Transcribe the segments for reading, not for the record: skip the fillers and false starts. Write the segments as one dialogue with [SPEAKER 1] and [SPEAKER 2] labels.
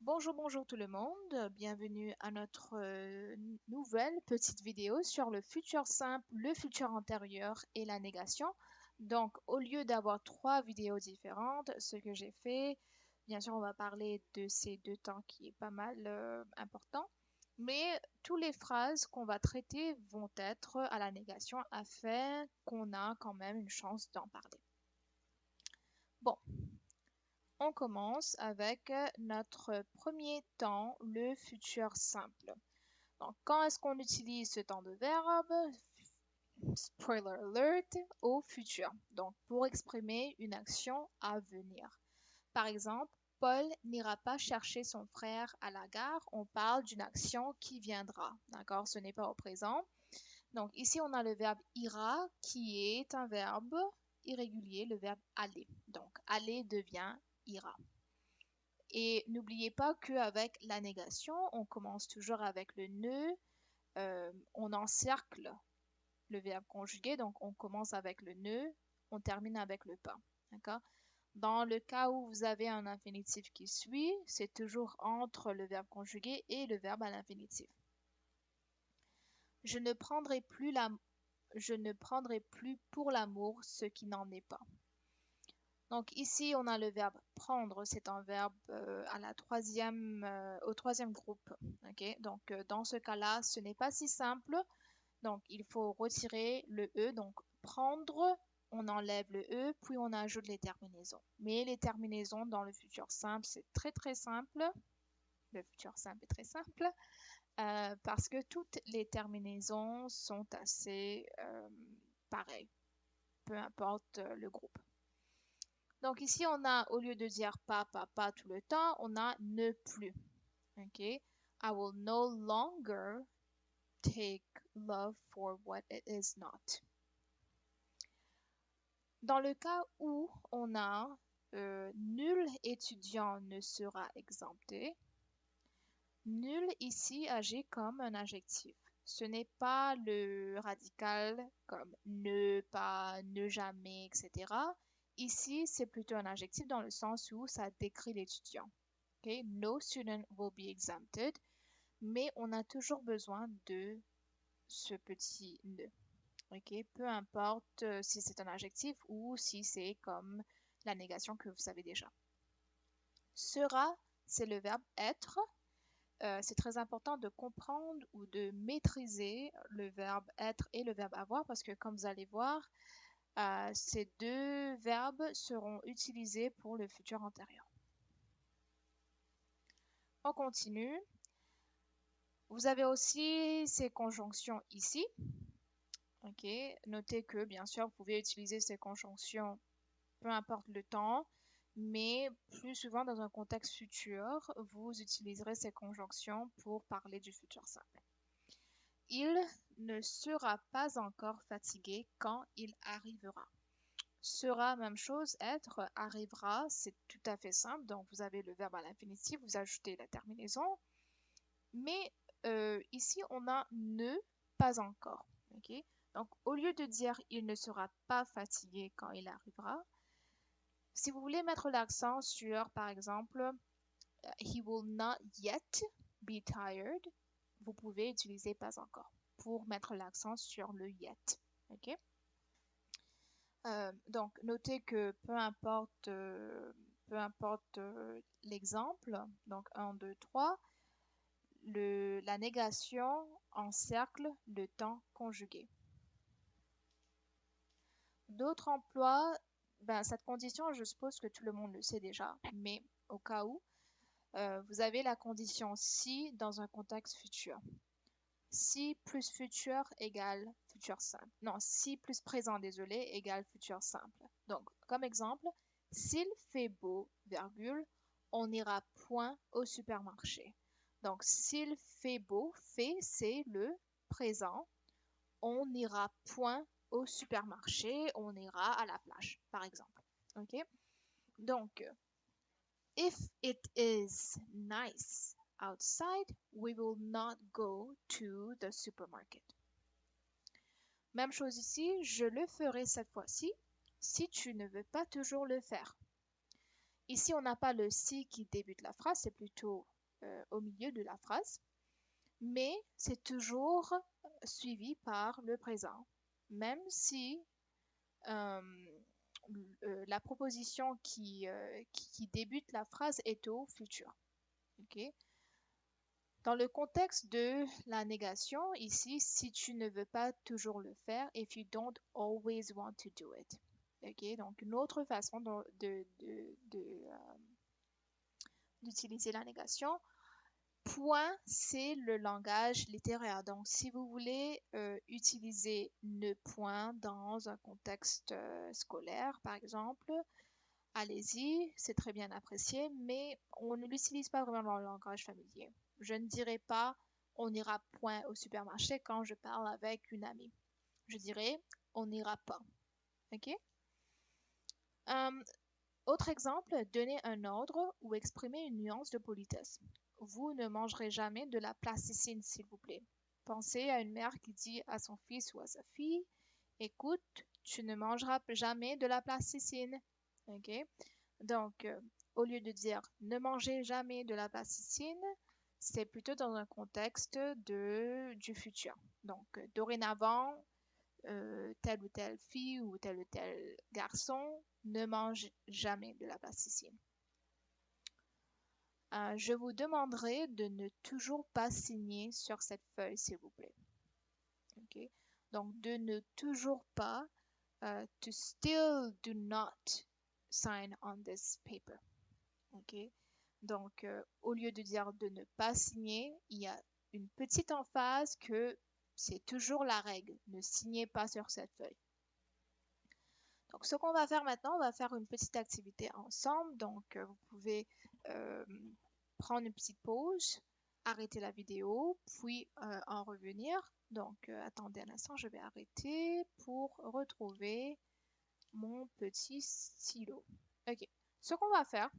[SPEAKER 1] Bonjour tout le monde, bienvenue à notre nouvelle petite vidéo sur le futur simple, le futur antérieur et la négation. Donc, au lieu d'avoir trois vidéos différentes, ce que j'ai fait, bien sûr, on va parler de ces deux temps qui est pas mal important, mais toutes les phrases qu'on va traiter vont être à la négation afin qu'on a quand même une chance d'en parler. Bon, on commence avec notre premier temps, le futur simple. Donc, quand est-ce qu'on utilise ce temps de verbe? Spoiler alert, au futur. Donc, pour exprimer une action à venir. Par exemple, Paul n'ira pas chercher son frère à la gare. On parle d'une action qui viendra. D'accord? Ce n'est pas au présent. Donc, ici, on a le verbe ira qui est un verbe irrégulier, le verbe aller. Donc, aller devient ira. Et n'oubliez pas qu'avec la négation, on commence toujours avec le ne, on encercle le verbe conjugué, donc on commence avec le ne, on termine avec le pas. D'accord? Dans le cas où vous avez un infinitif qui suit, c'est toujours entre le verbe conjugué et le verbe à l'infinitif. Je ne prendrai plus je ne prendrai plus pour l'amour ce qui n'en est pas. Donc ici, on a le verbe prendre, c'est un verbe au troisième groupe. Ok. Donc dans ce cas-là, ce n'est pas si simple. Donc il faut retirer le E. Donc prendre, on enlève le E, puis on ajoute les terminaisons. Mais les terminaisons dans le futur simple, c'est très simple. Le futur simple est très simple parce que toutes les terminaisons sont assez pareilles, peu importe le groupe. Donc ici, on a, au lieu de dire pas tout le temps, on a ne plus. OK? I will no longer take love for what it is not. Dans le cas où on a nul étudiant ne sera exempté, nul ici agit comme un adjectif. Ce n'est pas le radical comme ne, pas, ne jamais, etc. Ici, c'est plutôt un adjectif dans le sens où ça décrit l'étudiant. Okay? No student will be exempted, mais on a toujours besoin de ce petit ne. Okay? Peu importe si c'est un adjectif ou si c'est comme la négation que vous savez déjà. Sera, c'est le verbe être. C'est très important de comprendre ou de maîtriser le verbe être et le verbe avoir parce que comme vous allez voir, ces deux verbes seront utilisés pour le futur antérieur. On continue. Vous avez aussi ces conjonctions ici. Ok. Notez que bien sûr, vous pouvez utiliser ces conjonctions peu importe le temps, mais plus souvent dans un contexte futur, vous utiliserez ces conjonctions pour parler du futur simple. Il ne sera pas encore fatigué quand il arrivera. Sera, même chose, être, arrivera, c'est tout à fait simple. Donc, vous avez le verbe à l'infinitif, vous ajoutez la terminaison. Mais ici, on a ne, pas encore. Okay? Donc, au lieu de dire il ne sera pas fatigué quand il arrivera, si vous voulez mettre l'accent sur, par exemple, he will not yet be tired, vous pouvez utiliser pas encore pour mettre l'accent sur le yet. Okay? Donc, notez que peu importe l'exemple, donc 1, 2, 3, la négation encercle le temps conjugué. D'autres emplois, ben, cette condition, je suppose que tout le monde le sait déjà, mais au cas où, vous avez la condition si dans un contexte futur. Si plus futur égale futur simple. Non, si plus présent, désolé, égale futur simple. Donc, comme exemple, s'il fait beau, virgule, on n'ira point au supermarché. Donc, s'il fait beau, fait, c'est le présent. On n'ira point au supermarché, on ira à la plage, par exemple. OK? Donc, if it is nice outside, we will not go to the supermarket. Même chose ici, je le ferai cette fois-ci si tu ne veux pas toujours le faire. Ici, on n'a pas le si qui débute la phrase, c'est plutôt au milieu de la phrase, mais c'est toujours suivi par le présent, même si la proposition qui débute la phrase est au futur. Ok. Dans le contexte de la négation, ici, si tu ne veux pas toujours le faire, if you don't always want to do it. Ok, donc une autre façon d'utiliser la négation. Point, c'est le langage littéraire. Donc, si vous voulez utiliser ne point dans un contexte scolaire, par exemple, allez-y, c'est très bien apprécié, mais on ne l'utilise pas vraiment dans le langage familier. Je ne dirais pas on n'ira point au supermarché quand je parle avec une amie. Je dirais on n'ira pas. Ok? Autre exemple, donner un ordre ou exprimer une nuance de politesse. Vous ne mangerez jamais de la plasticine, s'il vous plaît. Pensez à une mère qui dit à son fils ou à sa fille, écoute, tu ne mangeras jamais de la plasticine. Ok? Donc, au lieu de dire ne mangez jamais de la plasticine, c'est plutôt dans un contexte du futur. Donc, dorénavant, telle ou telle fille ou tel garçon ne mange jamais de la plasticine. Je vous demanderai de ne toujours pas signer sur cette feuille, s'il vous plaît. Okay? Donc, de ne toujours pas, to still do not sign on this paper. Okay? Donc, au lieu de dire de ne pas signer, il y a une petite emphase que c'est toujours la règle. Ne signez pas sur cette feuille. Donc, ce qu'on va faire maintenant, on va faire une petite activité ensemble. Donc, vous pouvez prendre une petite pause, arrêter la vidéo, puis en revenir. Donc, attendez un instant, je vais arrêter pour retrouver mon petit stylo. Ok, ce qu'on va faire,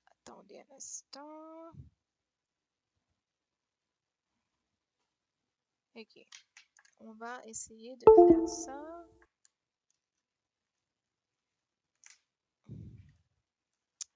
[SPEAKER 1] attendez un instant. Ok, on va essayer de faire ça.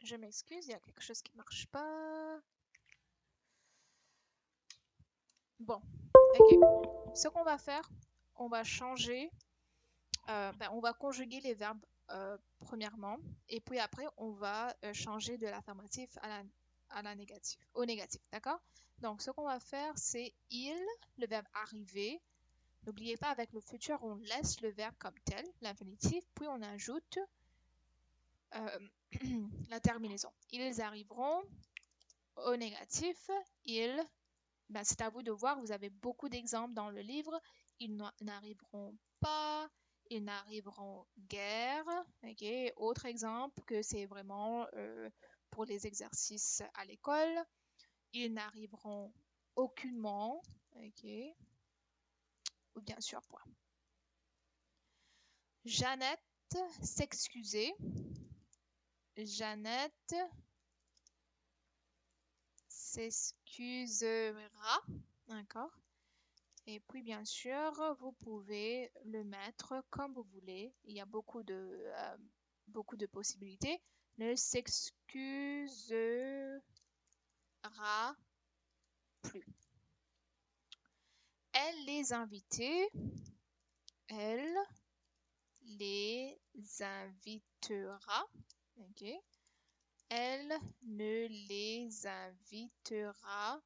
[SPEAKER 1] Je m'excuse, il y a quelque chose qui ne marche pas. Bon, ok. Ce qu'on va faire, on va changer, on va conjuguer les verbes premièrement, et puis après, on va changer de l'affirmatif à la négatif, au négatif, d'accord? Donc, ce qu'on va faire, c'est il, le verbe arriver. N'oubliez pas, avec le futur, on laisse le verbe comme tel, l'infinitif, puis on ajoute la terminaison. Ils arriveront au négatif, ils, c'est à vous de voir, vous avez beaucoup d'exemples dans le livre. Ils n'arriveront pas, ils n'arriveront guère. Okay. Autre exemple que c'est vraiment pour les exercices à l'école. Ils n'arriveront aucunement. Okay. Ou bien sûr, point. Jeannette s'excuser. Jeannette s'excusera. D'accord? Et puis, bien sûr, vous pouvez le mettre comme vous voulez. Il y a beaucoup de possibilités. Ne s'excusera plus. Elle les invitera. Elle les invitera. Ok. Elle ne les invitera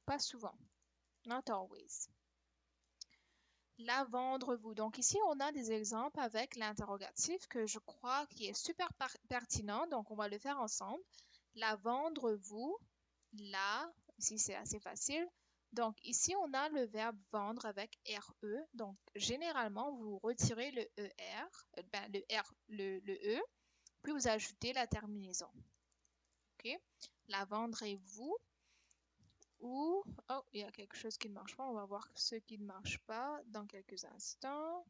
[SPEAKER 1] pas souvent. Not always. La vendre-vous. Donc ici, on a des exemples avec l'interrogatif que je crois qui est super pertinent. Donc, on va le faire ensemble. La vendre-vous. La, ici, c'est assez facile. Donc, ici, on a le verbe vendre avec RE. Donc, généralement, vous retirez le ER, le E, puis vous ajoutez la terminaison. OK? La vendrez-vous. Ou, oh, il y a quelque chose qui ne marche pas. On va voir ce qui ne marche pas dans quelques instants.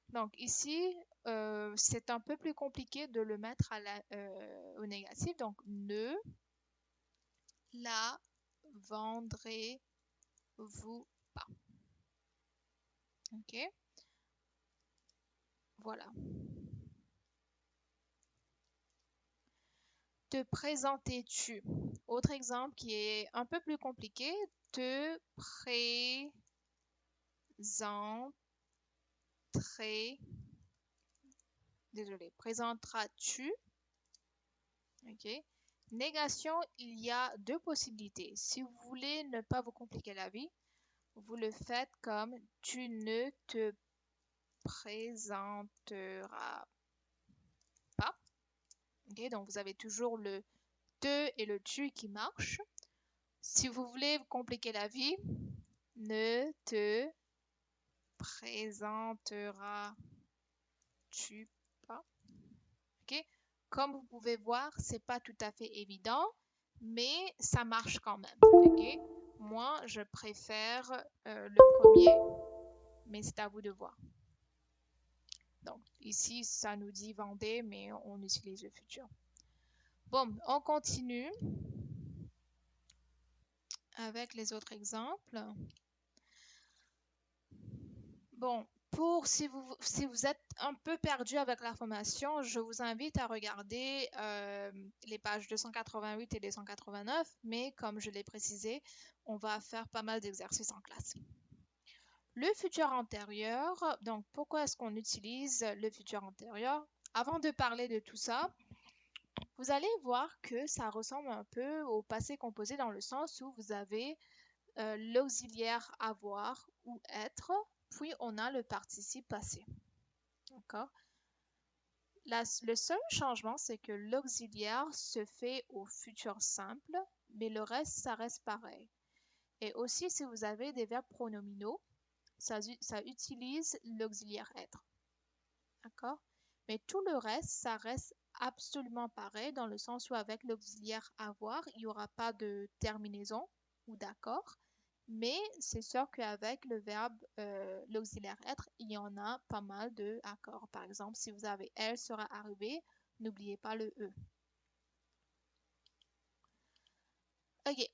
[SPEAKER 1] Donc ici, c'est un peu plus compliqué de le mettre au négatif. Donc, ne la vendrez-vous pas. OK? Voilà. Te présenter-tu? Autre exemple qui est un peu plus compliqué. Te présenterais, désolé, présenteras-tu? Ok. Négation, il y a deux possibilités. Si vous voulez ne pas vous compliquer la vie, vous le faites comme tu ne te présenteras pas. Ok, donc vous avez toujours le te et le tu qui marchent. Si vous voulez vous compliquer la vie, ne te présenteras-tu pas? Ok? Comme vous pouvez voir, c'est pas tout à fait évident, mais ça marche quand même. Ok? Moi, je préfère le premier, mais c'est à vous de voir. Donc, ici, ça nous dit Vendée, mais on utilise le futur. Bon, on continue avec les autres exemples. Bon, si vous êtes un peu perdu avec la formation, je vous invite à regarder les pages 288 et 289, mais comme je l'ai précisé, on va faire pas mal d'exercices en classe. Le futur antérieur, donc pourquoi est-ce qu'on utilise le futur antérieur? Avant de parler de tout ça, vous allez voir que ça ressemble un peu au passé composé dans le sens où vous avez l'auxiliaire avoir ou être, puis on a le participe passé. D'accord? Le seul changement, c'est que l'auxiliaire se fait au futur simple, mais le reste, ça reste pareil. Et aussi, si vous avez des verbes pronominaux, ça utilise l'auxiliaire être. D'accord? Mais tout le reste, ça reste absolument pareil dans le sens où avec l'auxiliaire avoir, il n'y aura pas de terminaison ou d'accord. Mais c'est sûr qu'avec le verbe, l'auxiliaire être, il y en a pas mal de accords. Par exemple, si vous avez elle sera arrivée, n'oubliez pas le E. Ok.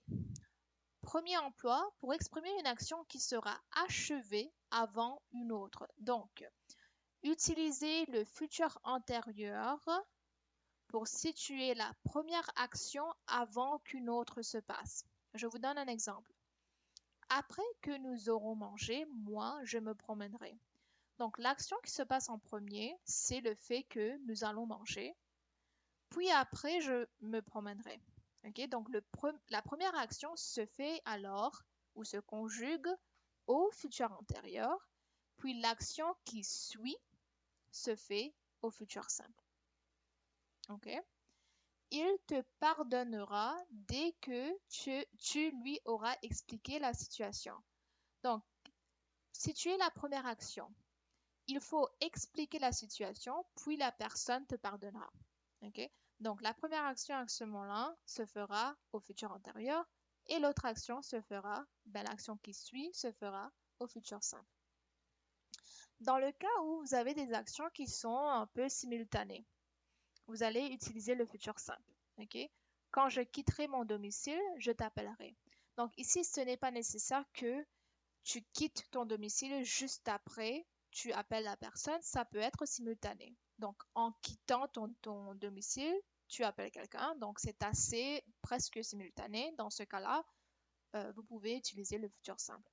[SPEAKER 1] Premier emploi pour exprimer une action qui sera achevée avant une autre. Donc, utilisez le futur antérieur pour situer la première action avant qu'une autre se passe. Je vous donne un exemple. Après que nous aurons mangé, moi, je me promènerai. Donc, l'action qui se passe en premier, c'est le fait que nous allons manger. Puis après, je me promènerai. Okay? Donc, la première action se fait alors ou se conjugue au futur antérieur. Puis l'action qui suit se fait au futur simple. Ok? Il te pardonnera dès que tu lui auras expliqué la situation. Donc, si tu es la première action, il faut expliquer la situation, puis la personne te pardonnera. Okay? Donc, la première action à ce moment-là se fera au futur antérieur et l'autre action se fera, l'action qui suit se fera au futur simple. Dans le cas où vous avez des actions qui sont un peu simultanées, vous allez utiliser le futur simple. Okay? Quand je quitterai mon domicile, je t'appellerai. Donc ici, ce n'est pas nécessaire que tu quittes ton domicile juste après, tu appelles la personne, ça peut être simultané. Donc en quittant ton domicile, tu appelles quelqu'un, donc c'est assez presque simultané. Dans ce cas-là, vous pouvez utiliser le futur simple.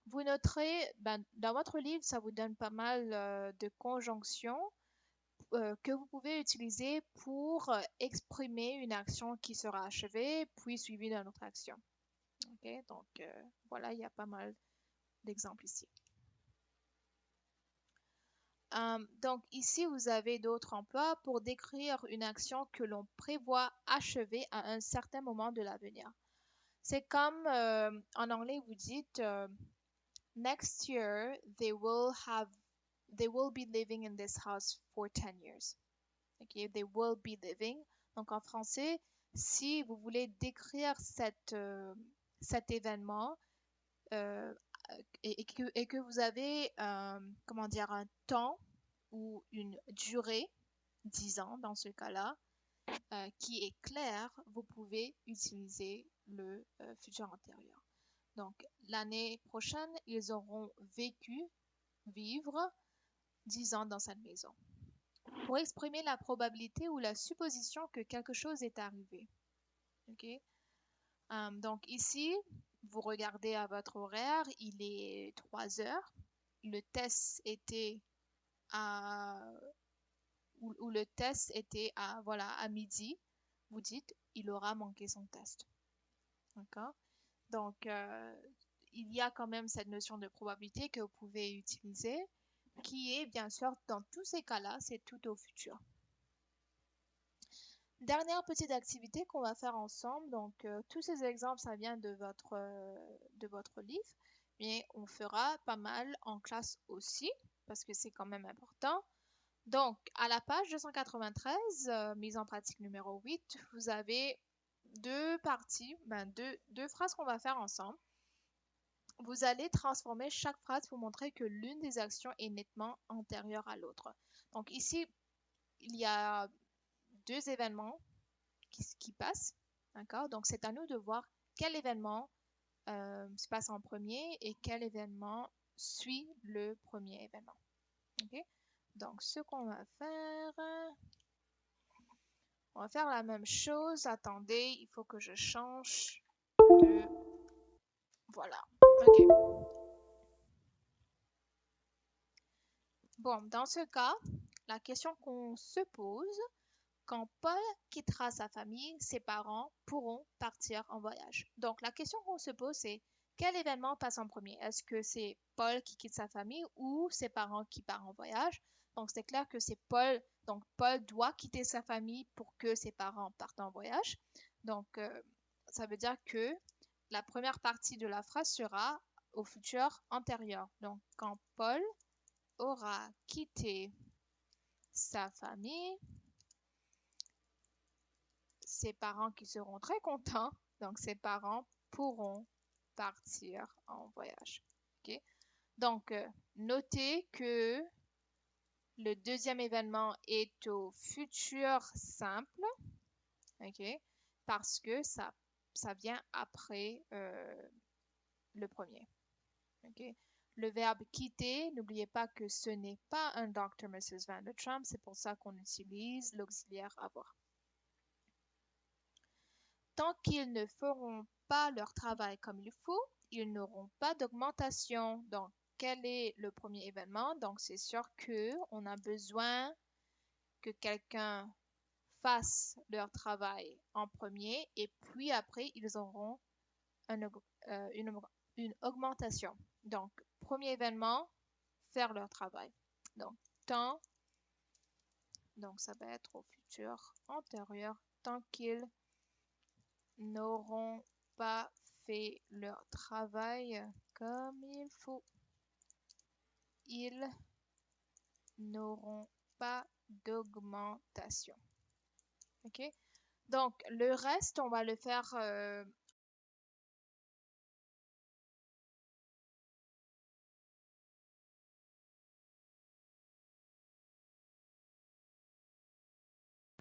[SPEAKER 1] Vous noterez, dans votre livre, ça vous donne pas mal de conjonctions que vous pouvez utiliser pour exprimer une action qui sera achevée, puis suivie d'une autre action. Okay? Donc, voilà, il y a pas mal d'exemples ici. Donc, ici, vous avez d'autres emplois pour décrire une action que l'on prévoit achever à un certain moment de l'avenir. C'est comme en anglais, vous dites next year, they will be living in this house for 10 years. Okay, they will be living. Donc en français, si vous voulez décrire cet événement et que vous avez comment dire, un temps ou une durée, 10 ans dans ce cas-là, qui est clair, vous pouvez utiliser le futur antérieur. Donc l'année prochaine, ils auront vivre 10 ans dans cette maison. pour exprimer la probabilité ou la supposition que quelque chose est arrivé. Ok? Donc ici, vous regardez à votre horaire, il est 3 heures. Le test était à ou le test était à voilà à midi. Vous dites il aura manqué son test. D'accord? Donc il y a quand même cette notion de probabilité que vous pouvez utiliser, qui est bien sûr dans tous ces cas-là, c'est tout au futur. Dernière petite activité qu'on va faire ensemble. Donc, tous ces exemples, ça vient de votre livre, mais on fera pas mal en classe aussi, parce que c'est quand même important. Donc, à la page 293, mise en pratique numéro 8, vous avez deux parties, deux phrases qu'on va faire ensemble. Vous allez transformer chaque phrase pour montrer que l'une des actions est nettement antérieure à l'autre. Donc ici, il y a deux événements qui passent. D'accord? Donc, c'est à nous de voir quel événement se passe en premier et quel événement suit le premier événement. OK? Donc, ce qu'on va faire, on va faire la même chose. Attendez, il faut que je change de... Voilà. OK. Bon, dans ce cas, la question qu'on se pose, quand Paul quittera sa famille, ses parents pourront partir en voyage. Donc, la question qu'on se pose, c'est quel événement passe en premier? Est-ce que c'est Paul qui quitte sa famille ou ses parents qui partent en voyage? Donc, c'est clair que c'est Paul. Donc, Paul doit quitter sa famille pour que ses parents partent en voyage. Donc, ça veut dire que la première partie de la phrase sera au futur antérieur. Donc, quand Paul aura quitté sa famille, ses parents qui seront très contents, donc ses parents pourront partir en voyage. Okay? Donc, notez que le deuxième événement est au futur simple, okay? Parce que ça vient après le premier. Okay? Le verbe quitter, n'oubliez pas que ce n'est pas un Dr. Mrs. Van der Trump, c'est pour ça qu'on utilise l'auxiliaire avoir. Tant qu'ils ne feront pas leur travail comme il faut, ils n'auront pas d'augmentation. Donc, quel est le premier événement? Donc, c'est sûr qu'on a besoin que quelqu'un fasse leur travail en premier et puis après, ils auront une augmentation. Donc, premier événement, faire leur travail. Donc, tant, donc ça va être au futur antérieur, tant qu'ils n'auront pas fait leur travail comme il faut, ils n'auront pas d'augmentation. OK? Donc, le reste, on va le faire.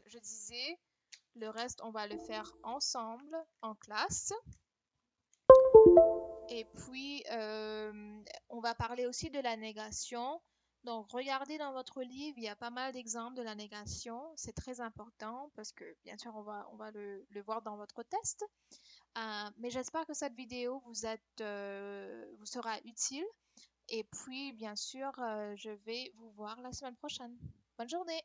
[SPEAKER 1] Je disais, le reste, on va le faire ensemble en classe. Et puis, on va parler aussi de la négation. Donc, regardez dans votre livre, il y a pas mal d'exemples de la négation. C'est très important parce que, bien sûr, on va le voir dans votre test. Mais j'espère que cette vidéo vous sera utile. Et puis, bien sûr, je vais vous voir la semaine prochaine. Bonne journée!